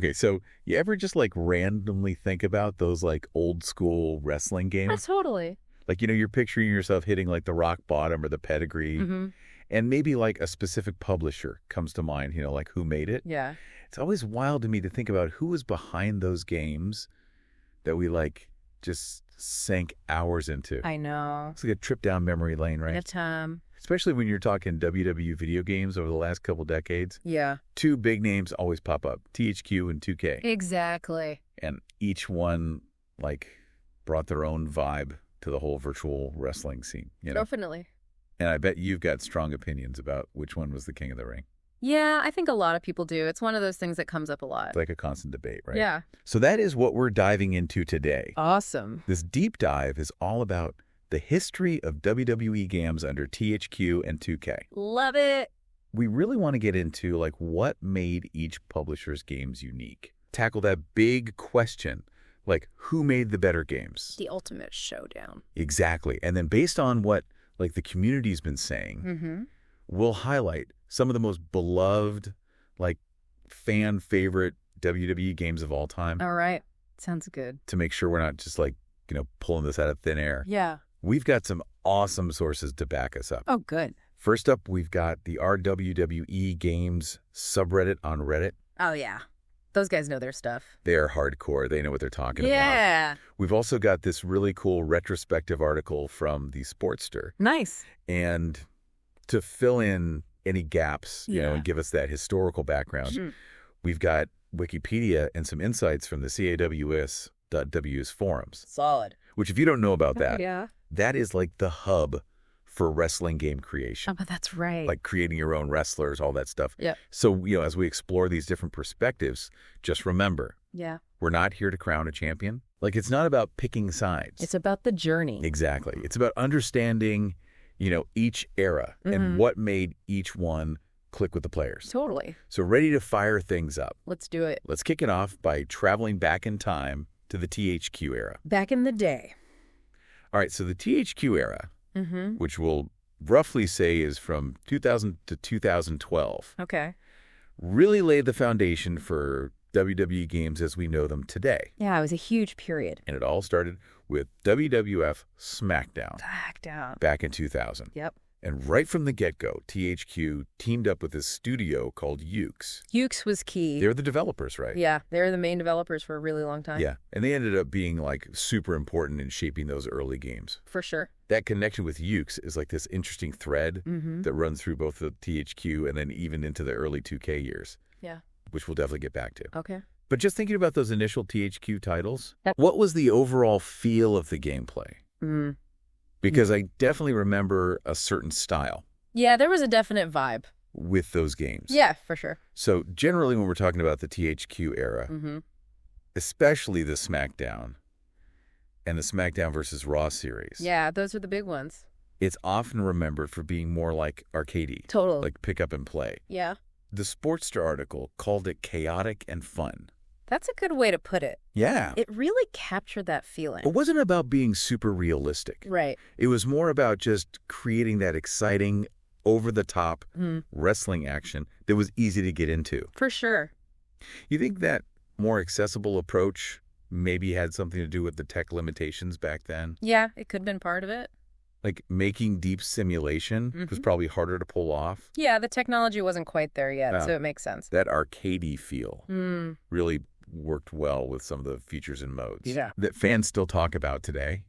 Okay, so you ever just like randomly think about those like old school wrestling games? Totally. Like, you're picturing yourself hitting like the rock bottom or the pedigree, Mm-hmm. and maybe like a specific publisher comes to mind, like who made it. Yeah. It's always wild to me to think about who was behind those games that we like just sank hours into. I know. It's like a trip down memory lane, right? It's Especially when you're talking WWE video games over the last couple decades. yeah. Two big names always pop up, THQ and 2K. Exactly. And each one like brought their own vibe to the whole virtual wrestling scene, Definitely. And I bet you've got strong opinions about which one was the king of the ring. Yeah, I think a lot of people do. It's one of those things that comes up a lot. It's like a constant debate, right? Yeah. So that is what we're diving into today. Awesome. This deep dive is all about the history of WWE games under THQ and 2K. Love it. We really want to get into like what made each publisher's games unique. Tackle that big question, like who made the better games? The ultimate showdown. Exactly. And then based on what like the community's been saying, Mm-hmm. we'll highlight some of the most beloved, like fan favorite WWE games of all time All right. Sounds good. to make sure we're not just like, pulling this out of thin air. Yeah. We've got some awesome sources to back us up. Oh, good. First up, we've got the RWWE Games subreddit on Reddit. Oh, yeah. Those guys know their stuff. They're hardcore. They know what they're talking about. Yeah. We've also got this really cool retrospective article from the Sportster. Nice. And to fill in any gaps, Yeah. and give us that historical background, Mm. we've got Wikipedia and some insights from the CAWS.W's forums, Solid. which if you don't know about that, Yeah. that is like the hub for wrestling game creation. Oh, but that's right. Like creating your own wrestlers, all that stuff. Yep. So, as we explore these different perspectives, just remember, Yeah. we're not here to crown a champion. Like, it's not about picking sides. It's about the journey. Exactly. It's about understanding, each era and what made each one click with the players. Totally. So ready to fire things up. Let's do it. Let's kick it off by traveling back in time to the THQ era. Back in the day. All right, so the THQ era, Mm-hmm. which we'll roughly say is from 2000 to 2012, Okay. really laid the foundation for WWE games as we know them today. Yeah, it was a huge period. And it all started with WWF SmackDown SmackDown. back in 2000. Yep. And right from the get-go, THQ teamed up with a studio called Ukes. Ukes was key. They're the developers, right? Yeah, they were the main developers for a really long time. Yeah, and they ended up being like super important in shaping those early games. For sure. That connection with Ukes is like this interesting thread Mm-hmm. that runs through both the THQ and then even into the early 2K years. Yeah. Which we'll definitely get back to. Okay. But just thinking about those initial THQ titles, Yep. what was the overall feel of the gameplay? Mm. Because I definitely remember a certain style Yeah, there was a definite vibe. with those games. Yeah, for sure. So generally when we're talking about the THQ era, Mm-hmm. especially the SmackDown and the SmackDown versus Raw series, Yeah, those are the big ones. it's often remembered for being more like arcadey, Totally. like pick up and play. Yeah. The Sportster article called it chaotic and fun. That's a good way to put it. Yeah. It really captured that feeling. It wasn't about being super realistic. Right. It was more about just creating that exciting, over-the-top Mm. wrestling action that was easy to get into. For sure. You think that more accessible approach maybe had something to do with the tech limitations back then? Yeah, it could have been part of it. Like making deep simulation was Mhm. probably harder to pull off. Yeah, the technology wasn't quite there yet, Yeah. so it makes sense. That arcadey feel Mm. really worked well with some of the features and modes Yeah. that fans still talk about today.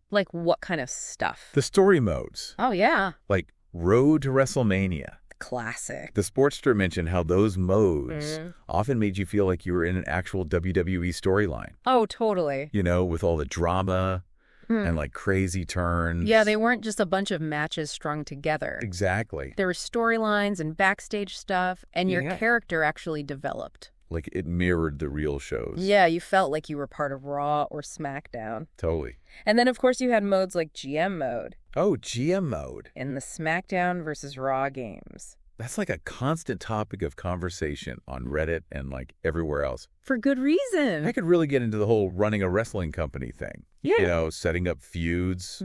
Like what kind of stuff? The story modes, Oh, yeah. like Road to WrestleMania. Classic. The Sportster mentioned how those modes Mhm. often made you feel like you were in an actual WWE storyline, Oh, totally. with all the drama Mm. and like crazy turns. Yeah, they weren't just a bunch of matches strung together. Exactly. There were storylines and backstage stuff, and your Yeah. character actually developed. Like it mirrored the real shows. Yeah, you felt like you were part of Raw or SmackDown. Totally. And then, of course, you had modes like GM mode Oh, GM mode. in the SmackDown versus Raw games. That's like a constant topic of conversation on Reddit and like everywhere else. For good reason. I could really get into the whole running a wrestling company thing. Yeah. You know, setting up feuds,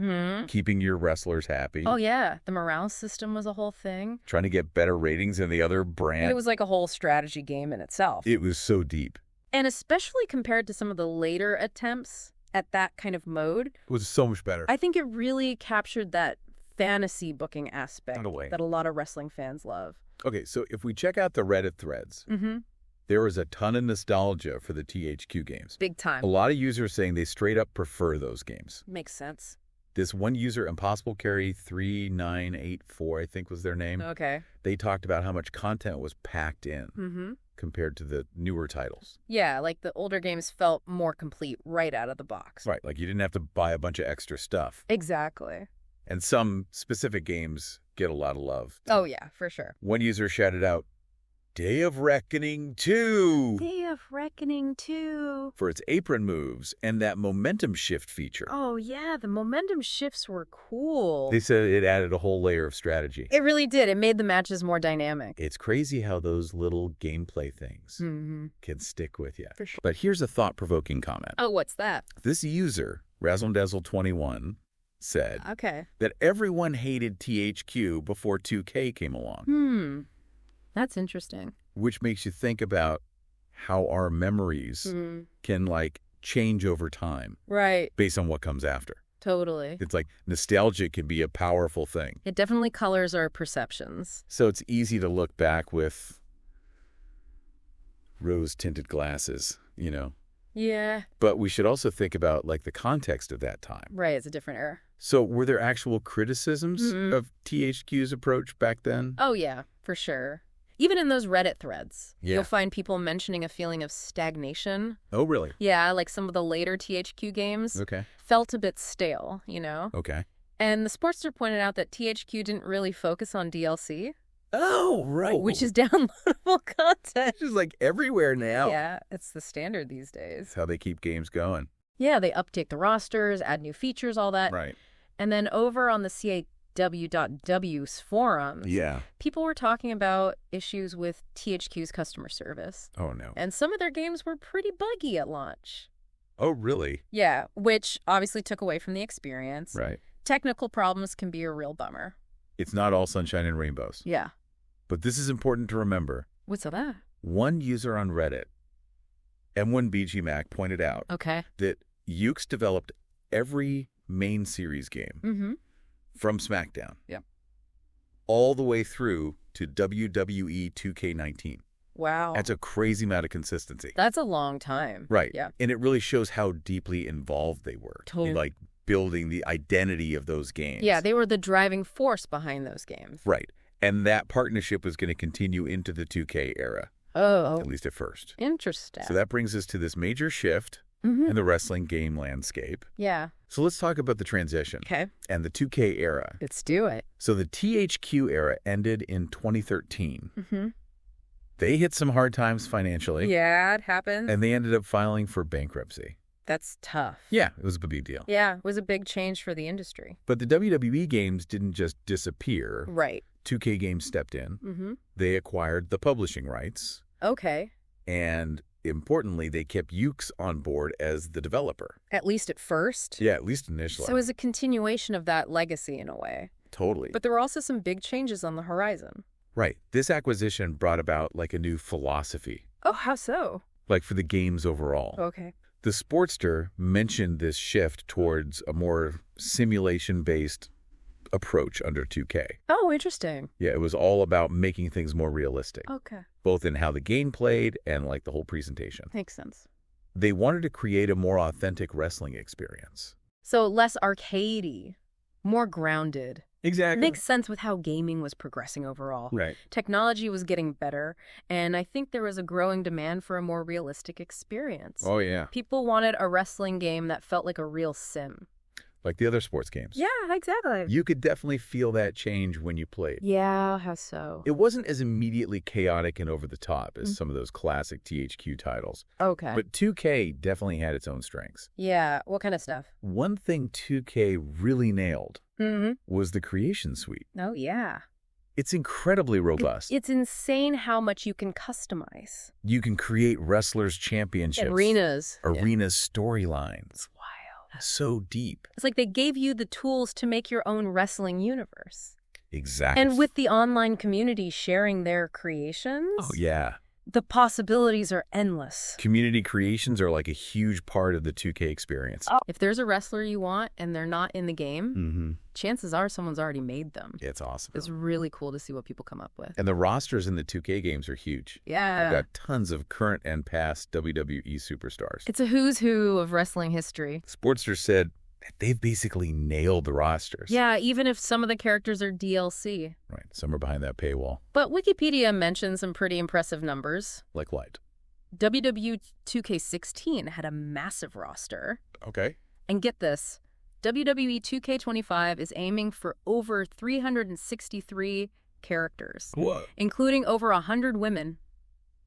keeping your wrestlers happy. Oh, yeah. The morale system was a whole thing. Trying to get better ratings than the other brand. And it was like a whole strategy game in itself. It was so deep. And especially compared to some of the later attempts at that kind of mode. It was so much better. I think it really captured that fantasy booking aspect Not a way. that a lot of wrestling fans love. Okay, so if we check out the Reddit threads, there is a ton of nostalgia for the THQ games. Big time. A lot of users saying they straight up prefer those games. Makes sense. This one user, Impossible Carry 3984, I think was their name. Okay. They talked about how much content was packed in compared to the newer titles. Yeah, like the older games felt more complete right out of the box. Right, like you didn't have to buy a bunch of extra stuff. Exactly. And some specific games get a lot of love. Oh, yeah, for sure. One user shouted out, Day of Reckoning 2! Day of Reckoning 2. For its apron moves and that momentum shift feature. Oh, yeah, the momentum shifts were cool. They said it added a whole layer of strategy. It really did. It made the matches more dynamic. It's crazy how those little gameplay things can stick with you. For sure. But here's a thought-provoking comment. Oh, what's that? This user, RazzleDazzle21, said that everyone hated THQ before 2K came along. That's interesting. Which makes you think about how our memories can, like, change over time. Right. Based on what comes after. Totally. It's like nostalgia can be a powerful thing. It definitely colors our perceptions. So it's easy to look back with rose-tinted glasses, you know? Yeah. But we should also think about, like, the context of that time. Right, it's a different era. So were there actual criticisms of THQ's approach back then? Oh, yeah, for sure. Even in those Reddit threads, Yeah. you'll find people mentioning a feeling of stagnation. Oh, really? Yeah, like some of the later THQ games felt a bit stale, you know? Okay. And the Sportster pointed out that THQ didn't really focus on DLC. Oh, right. Which is downloadable content. It's just like everywhere now. Yeah, it's the standard these days. That's how they keep games going. Yeah, they update the rosters, add new features, all that. Right. And then over on the CAW.W's forums, people were talking about issues with THQ's customer service. Oh, no. And some of their games were pretty buggy at launch. Oh, really? Yeah, which obviously took away from the experience. Right. Technical problems can be a real bummer. It's not all sunshine and rainbows. Yeah. But this is important to remember. What's that? One user on Reddit, M1BGMac, pointed out that Yuke's developed every main series game from SmackDown all the way through to WWE 2K19. Wow. That's a crazy amount of consistency. That's a long time. Right. Yeah. And it really shows how deeply involved they were in, like, building the identity of those games. Yeah, they were the driving force behind those games. Right. And that partnership was going to continue into the 2K era. Oh. At least at first. Interesting. So that brings us to this major shift in the wrestling game landscape. Yeah. So let's talk about the transition. And the 2K era. Let's do it. So the THQ era ended in 2013. They hit some hard times financially. Yeah, it happened. And they ended up filing for bankruptcy. That's tough. Yeah, it was a big deal. Yeah, it was a big change for the industry. But the WWE games didn't just disappear. Right. 2K Games stepped in. They acquired the publishing rights. Okay. And importantly, they kept Yuke's on board as the developer. At least at first? Yeah, at least initially. So it was a continuation of that legacy in a way. Totally. But there were also some big changes on the horizon. Right. This acquisition brought about, like, a new philosophy. Oh, how so? Like, for the games overall. Okay. The Sportster mentioned this shift towards a more simulation-based approach under 2K. Oh, interesting. Yeah, it was all about making things more realistic. Okay. Both in how the game played and, like, the whole presentation. Makes sense. They wanted to create a more authentic wrestling experience. So less arcadey, more grounded. Exactly. Makes sense with how gaming was progressing overall. Right. Technology was getting better, and I think there was a growing demand for a more realistic experience. Oh, yeah. People wanted a wrestling game that felt like a real sim. Like the other sports games. Yeah, exactly. You could definitely feel that change when you played. Yeah, how so? It wasn't as immediately chaotic and over the top as some of those classic THQ titles. Okay. But 2K definitely had its own strengths. Yeah, what kind of stuff? One thing 2K really nailed was the creation suite. Oh, yeah. It's incredibly robust. It's insane how much you can customize. You can create wrestlers' championships. Arenas. Storylines. Wild. So deep. It's like they gave you the tools to make your own wrestling universe. Exactly. And with the online community sharing their creations... Oh, yeah. The possibilities are endless. Community creations are like a huge part of the 2K experience. If there's a wrestler you want and they're not in the game, chances are someone's already made them. It's awesome. It's really cool to see what people come up with. And the rosters in the 2K games are huge. Yeah. They've got tons of current and past WWE superstars. It's a who's who of wrestling history. Sportster said that they've basically nailed the rosters. Yeah, even if some of the characters are DLC. Right, some are behind that paywall. But Wikipedia mentions some pretty impressive numbers. Like what? WWE 2K16 had a massive roster. Okay. And get this, WWE 2K25 is aiming for over 363 characters. Whoa. Including over 100 women.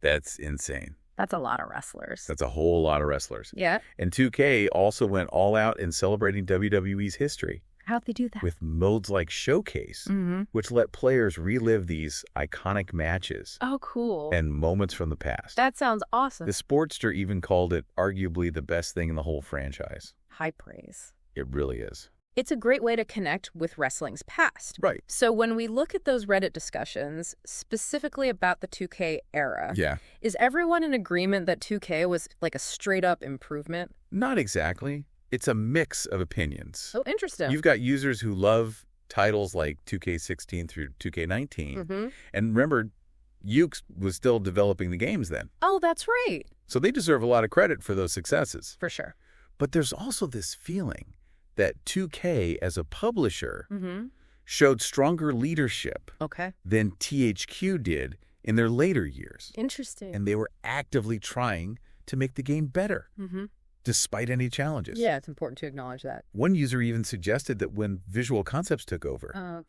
That's insane. That's a lot of wrestlers. That's a whole lot of wrestlers. Yeah. And 2K also went all out in celebrating WWE's history. How'd they do that? With modes like Showcase, which let players relive these iconic matches. Oh, cool. And moments from the past. That sounds awesome. The Sportster even called it arguably the best thing in the whole franchise. High praise. It really is. It's a great way to connect with wrestling's past. Right. So when we look at those Reddit discussions, specifically about the 2K era, is everyone in agreement that 2K was like a straight-up improvement? Not exactly. It's a mix of opinions. Oh, interesting. You've got users who love titles like 2K16 through 2K19. And remember, Yuke's was still developing the games then. Oh, that's right. So they deserve a lot of credit for those successes. For sure. But there's also this feeling that 2K as a publisher showed stronger leadership than THQ did in their later years. Interesting. And they were actively trying to make the game better, despite any challenges. Yeah, it's important to acknowledge that. One user even suggested that when Visual Concepts took over,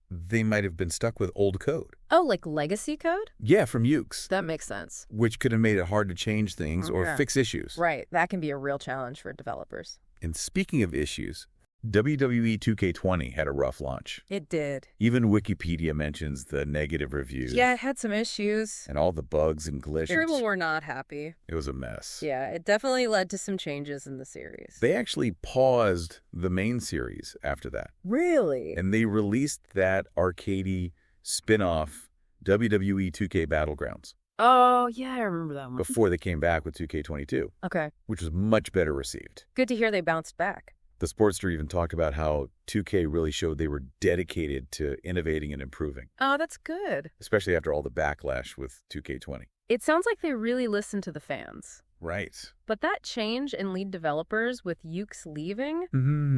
they might have been stuck with old code. Oh, like legacy code? Yeah, from Yuke's. That makes sense. Which could have made it hard to change things or fix issues. Right. That can be a real challenge for developers. And speaking of issues, WWE 2K20 had a rough launch. It did. Even Wikipedia mentions the negative reviews. Yeah, it had some issues. And all the bugs and glitches. People were not happy. It was a mess. Yeah, it definitely led to some changes in the series. They actually paused the main series after that. Really? And they released that arcadey spin-off WWE 2K Battlegrounds. Oh, yeah, I remember that one. Before they came back with 2K22. Okay. Which was much better received. Good to hear they bounced back. The Sportster even talked about how 2K really showed they were dedicated to innovating and improving. Oh, that's good. Especially after all the backlash with 2K20. It sounds like they really listened to the fans. Right. But that change in lead developers with Yuke's leaving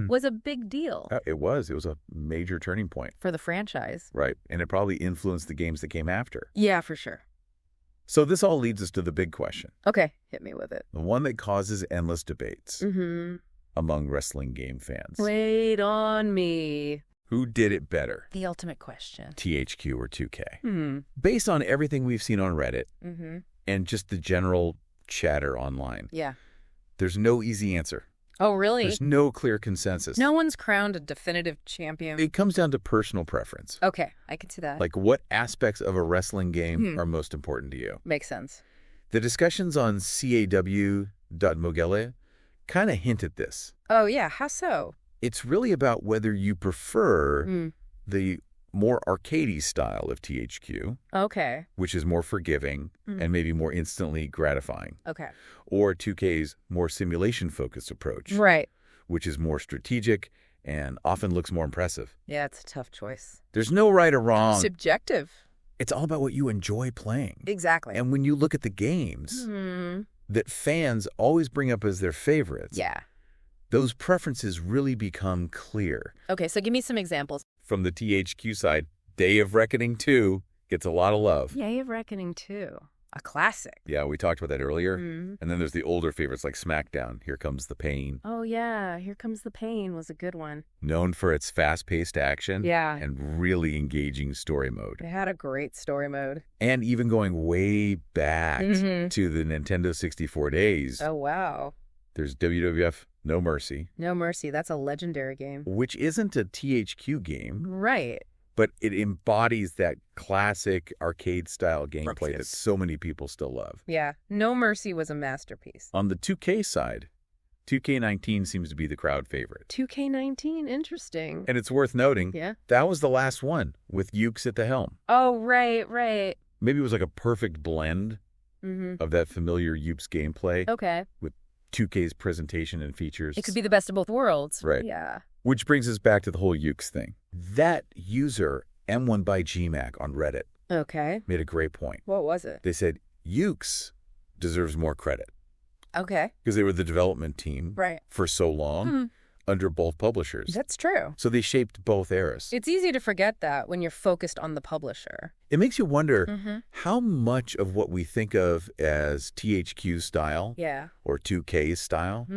was a big deal. It was. It was a major turning point. For the franchise. Right. And it probably influenced the games that came after. Yeah, for sure. So this all leads us to the big question. Okay, hit me with it. The one that causes endless debates among wrestling game fans. Wait on me. Who did it better? The ultimate question. THQ or 2K? Based on everything we've seen on Reddit and just the general chatter online, there's no easy answer. Oh, really? There's no clear consensus. No one's crowned a definitive champion. It comes down to personal preference. Okay, I can see that. Like what aspects of a wrestling game are most important to you? Makes sense. The discussions on caw.mogele kind of hint at this. Oh, yeah. How so? It's really about whether you prefer the more arcadey style of THQ. Okay. Which is more forgiving and maybe more instantly gratifying. Okay. Or 2K's more simulation-focused approach. Right. Which is more strategic and often looks more impressive. Yeah, it's a tough choice. There's no right or wrong. Subjective. It's all about what you enjoy playing. Exactly. And when you look at the games that fans always bring up as their favorites, those preferences really become clear. Okay, so give me some examples. From the THQ side, Day of Reckoning 2 gets a lot of love. Day of Reckoning 2. A classic. Yeah, we talked about that earlier. And then there's the older favorites like SmackDown, Here Comes the Pain. Oh, yeah. Here Comes the Pain was a good one. Known for its fast-paced action and really engaging story mode. It had a great story mode. And even going way back to the Nintendo 64 days. Oh, wow. There's WWF No Mercy. No Mercy. That's a legendary game. Which isn't a THQ game. Right. but it embodies that classic arcade-style gameplay that so many people still love. Yeah. No Mercy was a masterpiece. On the 2K side, 2K19 seems to be the crowd favorite. 2K19, interesting. And it's worth noting, that was the last one with Yuke's at the helm. Oh, right, right. Maybe it was like a perfect blend of that familiar Yuke's gameplay. Okay. With 2K's presentation and features. It could be the best of both worlds. Right. Yeah. Which brings us back to the whole Yuke's thing. That user, M1 by GMAC on Reddit, made a great point. What was it? They said Yuke's deserves more credit. Okay. Because they were the development team for so long under both publishers. That's true. So they shaped both eras. It's easy to forget that when you're focused on the publisher. It makes you wonder how much of what we think of as THQ style or 2K's style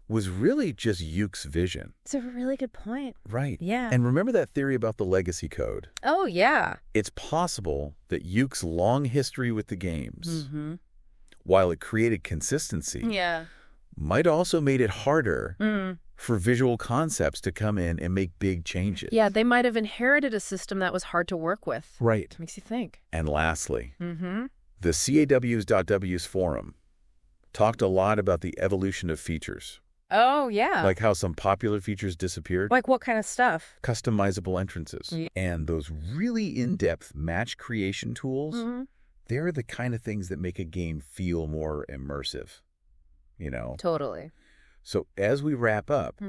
was really just Yuke's vision. It's a really good point. Right. Yeah. And remember that theory about the legacy code? Oh, yeah. It's possible that Yuke's long history with the games, while it created consistency, might also made it harder for visual concepts to come in and make big changes. Yeah, they might have inherited a system that was hard to work with. Right. Makes you think. And lastly, the CAWs.W's forum talked a lot about the evolution of features. Oh, yeah. Like how some popular features disappeared. Like what kind of stuff? Customizable entrances. And those really in-depth match creation tools, they're the kind of things that make a game feel more immersive, you know? Totally. So as we wrap up,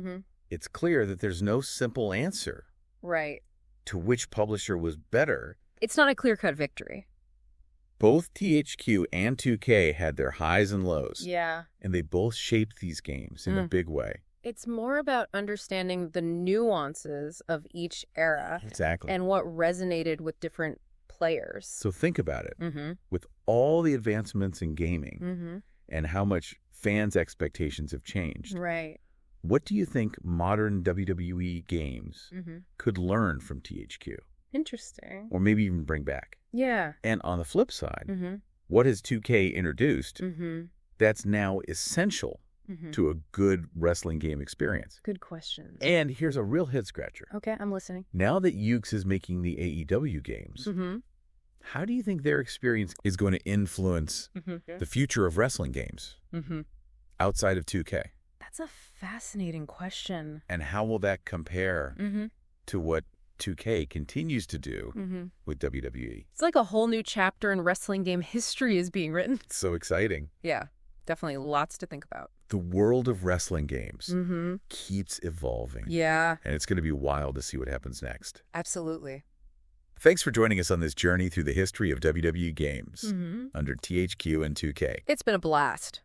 it's clear that there's no simple answer to which publisher was better. It's not a clear-cut victory. Both THQ and 2K had their highs and lows. Yeah. And they both shaped these games in a big way. It's more about understanding the nuances of each era. Exactly. And what resonated with different players. So think about it. With all the advancements in gaming and how much fans' expectations have changed. Right. What do you think modern WWE games could learn from THQ? Interesting. Or maybe even bring back? Yeah. And on the flip side, what has 2K introduced that's now essential to a good wrestling game experience? Good question. And here's a real head-scratcher. Okay, I'm listening. Now that Yuke's is making the AEW games, how do you think their experience is going to influence the future of wrestling games outside of 2K? That's a fascinating question. And how will that compare to what 2K continues to do with WWE? It's like a whole new chapter in wrestling game history is being written. It's so exciting. Yeah, definitely lots to think about. The world of wrestling games keeps evolving. Yeah. And it's going to be wild to see what happens next. Absolutely. Thanks for joining us on this journey through the history of WWE games under THQ and 2K. It's been a blast.